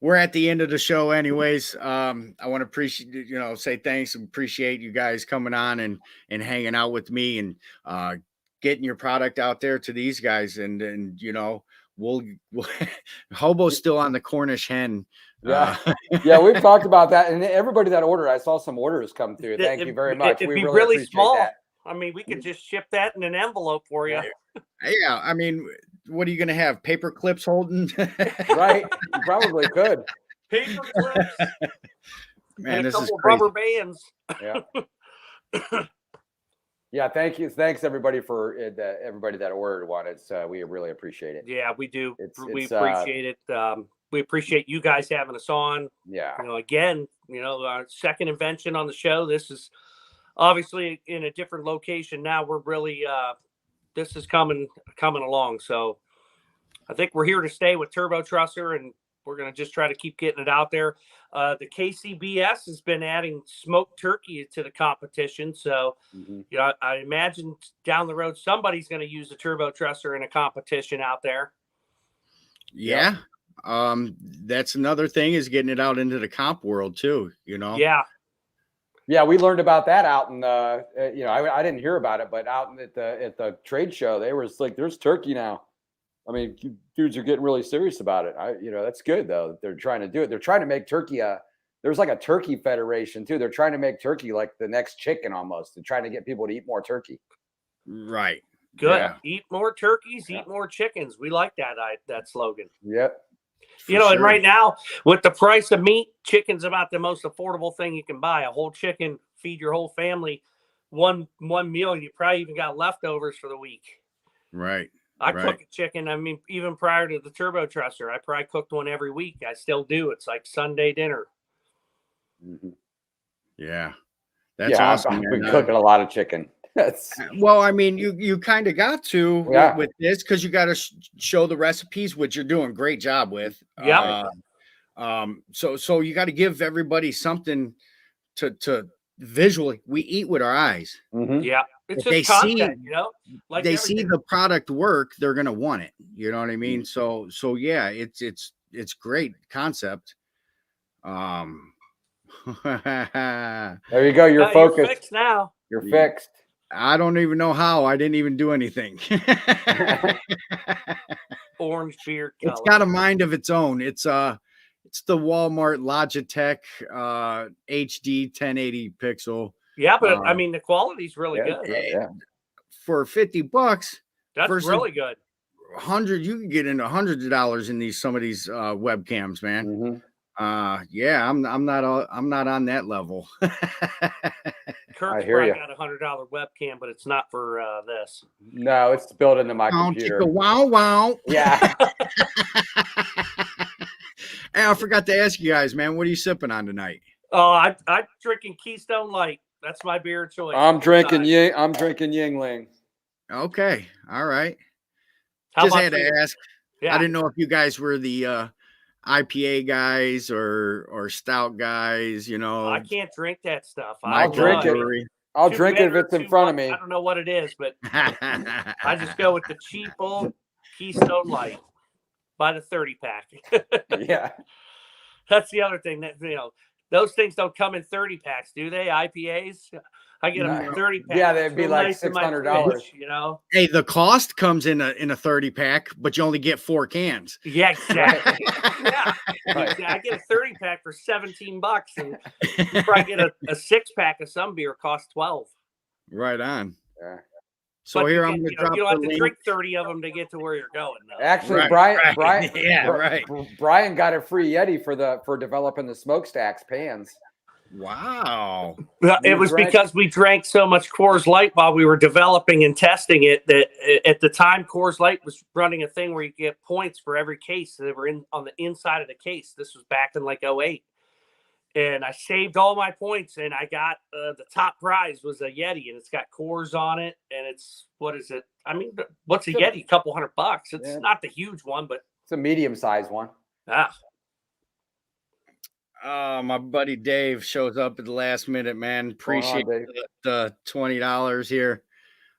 We're at the end of the show anyways. I want to appreciate, say thanks and appreciate you guys coming on and hanging out with me and getting your product out there to these guys. And we'll Hobo's still on the Cornish hen. Yeah. Yeah, we've talked about that. And everybody that ordered, I saw some orders come through. Thank you very much. It'd We be really really appreciate small. that. I mean, we could just ship that in an envelope for you. Yeah, I mean, what are you going to have? Paper clips holding? Right. You probably could. Paper clips. Man, and a this is couple of crazy. rubber bands. Yeah. Yeah, thank you. Thanks everybody for everybody that ordered one. It's we really appreciate it. Yeah, we do. We It's, appreciate it. We appreciate you guys having us on. Yeah. Again, our second invention on the show. This is obviously in a different location now. We're really this is coming along. So I think we're here to stay with Turbo Trusser, and we're going to just try to keep getting it out there. The KCBS has been adding smoked turkey to the competition. So, I imagine down the road, somebody's going to use the Turbo Trusser in a competition out there. Yeah. That's another thing is getting it out into the comp world too, Yeah. Yeah, we learned about that out in I didn't hear about it, but out at the trade show, they were like, there's turkey now. I mean, dudes are getting really serious about it. That's good though. They're trying to do it. They're trying to make turkey there's like a turkey federation too. They're trying to make turkey like the next chicken almost, and trying to get people to eat more turkey. Right. Good. Yeah. Eat more turkeys, eat more chickens. We like that slogan. Yep. And right now with the price of meat, chicken's about the most affordable thing you can buy. A whole chicken, feed your whole family one meal. You probably even got leftovers for the week. Right. I cook a chicken. I mean, even prior to the Turbo Trusser, I probably cooked one every week. I still do. It's like Sunday dinner. Mm-hmm. Yeah. That's awesome. I've been cooking a lot of chicken. Well, I mean, you kind of got to with this because you got to show the recipes, which you're doing a great job with. Yeah. So you got to give everybody something to visually. We eat with our eyes. Mm-hmm. Yeah. It's If just content, like they see the product work, they're gonna want it. You know what I mean? So yeah, it's great concept. There you go. You're focused. You're fixed now. You're fixed. I don't even know how. I didn't even do anything. Orange beard color. It's got a mind of its own. It's the Walmart Logitech HD 1080 pixel. Yeah, but I mean the quality's really good. Yeah. For $50, that's really good. 100, you can get into hundreds of dollars in some of these webcams, man. Mm-hmm. Yeah, I'm not on that level. Kirk's probably got $100 webcam, but it's not for this. No, it's built into my computer. Wow. Yeah. Hey, I forgot to ask you guys, man, what are you sipping on tonight? Oh, I'm drinking Keystone Light. That's my beer of choice. I'm drinking Yingling. Okay, all right. How Just about had to you? ask. Yeah. I didn't know if you guys were the IPA guys or stout guys. I can't drink that stuff. I'll drink it. I'll drink it if it's in front of me. I don't know what it is, but I just go with the cheap old Keystone Light by the 30-pack. Yeah. That's the other thing that those things don't come in 30 packs, do they? IPAs? I get them in 30 packs. Yeah, they'd be like $600. Hey, the cost comes in a 30 pack, but you only get 4 cans. Yeah, exactly. Yeah. I get a 30 pack for $17, and you probably get a 6-pack of some beer costs $12. Right on. Yeah. So but here I'm going to drop. You don't have to drink 30 of them to get to where you're going, though. Actually, right, Brian got a free Yeti for developing the Smokestacks pans. Wow. It was because we drank so much Coors Light while we were developing and testing it that at the time Coors Light was running a thing where you get points for every case that were on the inside of the case. This was back in like 08. And I saved all my points, and I got the top prize was a Yeti, and it's got Coors on it, and it's, what is it? I mean, what's a Yeti? A couple $100. It's not the huge one, but it's a medium-sized one. My buddy Dave shows up at the last minute, man. Appreciate the $20 here.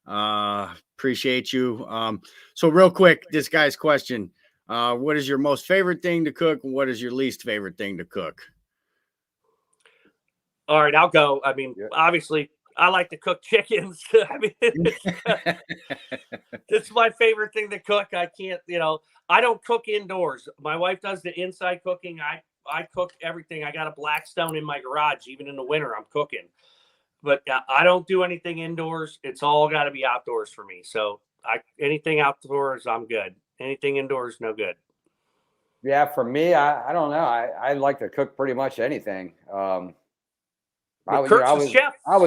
Appreciate you. So real quick, this guy's question: what is your most favorite thing to cook, and what is your least favorite thing to cook? All right, I'll go. I mean, obviously, I like to cook chickens. I mean, it's my favorite thing to cook. I can't, I don't cook indoors. My wife does the inside cooking. I cook everything. I got a Blackstone in my garage. Even in the winter, I'm cooking. But I don't do anything indoors. It's all got to be outdoors for me. So anything outdoors, I'm good. Anything indoors, no good. Yeah, for me, I don't know. I like to cook pretty much anything. I was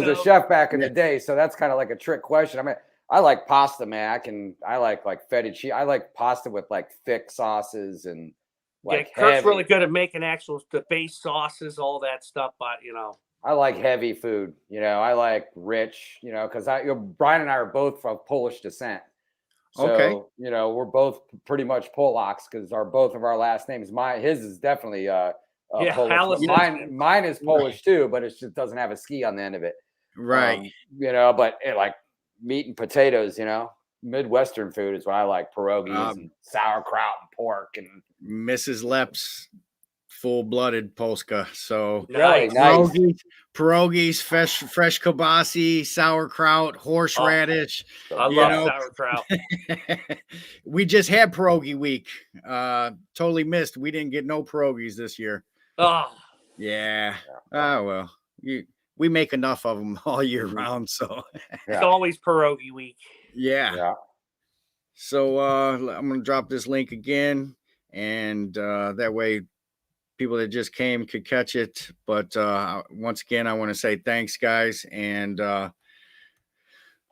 a chef back in the day, so that's kind of like a trick question. I mean, I like pasta, man. I like fettuccine. I like pasta with like thick sauces and like Kurt's really good at making the base sauces, all that stuff. But I like heavy food. I like rich. Because Brian and I are both from Polish descent. So we're both pretty much Polacks because both of our last names. His is definitely Polish. Mine is Polish too, but it just doesn't have a ski on the end of it. Right. But like meat and potatoes, Midwestern food is what I like. Pierogies and sauerkraut and pork and Mrs. Lep's full-blooded Polska. So nice. Pierogies, fresh kibasi, sauerkraut, horseradish. I love sauerkraut. We just had pierogi week. Totally missed. We didn't get no pierogies this year. Oh, yeah. Oh well, we make enough of them all year round, so it's always pierogi week. Yeah. So I'm gonna drop this link again, and that way people that just came could catch it. But once again, I want to say thanks, guys, and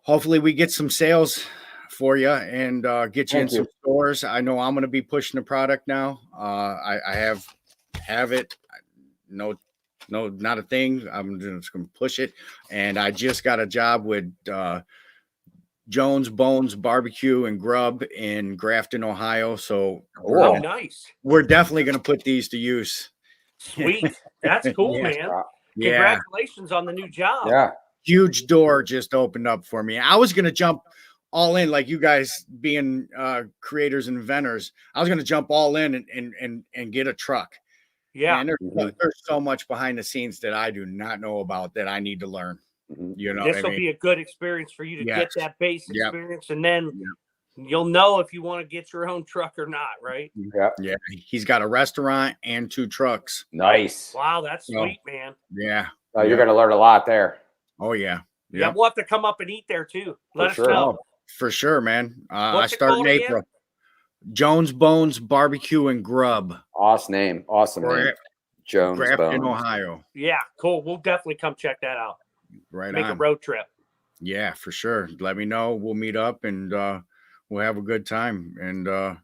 hopefully we get some sales for you and get you in some stores. I know I'm going to be pushing the product now. I have it. No, not a thing. I'm just going to push it. And I just got a job with Jones Bones Barbecue and Grub in Grafton, Ohio. So nice. We're definitely going to put these to use. Sweet. That's cool, man. Congratulations on the new job. Yeah. Huge door just opened up for me. I was going to jump all in, like you guys being creators and inventors. I was going to jump all in and get a truck. Yeah. And there's so much behind the scenes that I do not know about that I need to learn. This will be a good experience for you to get that base experience, and then you'll know if you want to get your own truck or not, right? Yeah. He's got a restaurant and 2 trucks. Nice. Wow, that's sweet, man. Yeah. You're going to learn a lot there. Oh yeah. Yeah, we'll have to come up and eat there too. Let us know. Oh, for sure, man. I start in April. Jones Bones Barbecue and Grub. Awesome name. Jones Grafton, Bones. Ohio. Yeah, cool. We'll definitely come check that out. Make a road trip. Yeah, for sure. Let me know. We'll meet up and we'll have a good time and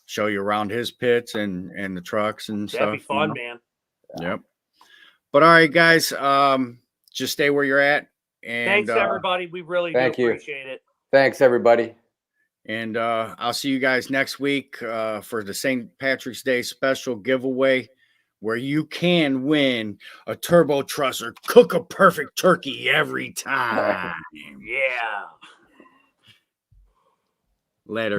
show you around his pits and the trucks and stuff. That'd be fun, man. Yep. But all right, guys, just stay where you're at. And thanks, everybody. We really do appreciate it. Thanks, everybody. And I'll see you guys next week for the St. Patrick's Day special giveaway, where you can win a turbo trusser, cook a perfect turkey every time. Yeah. Later.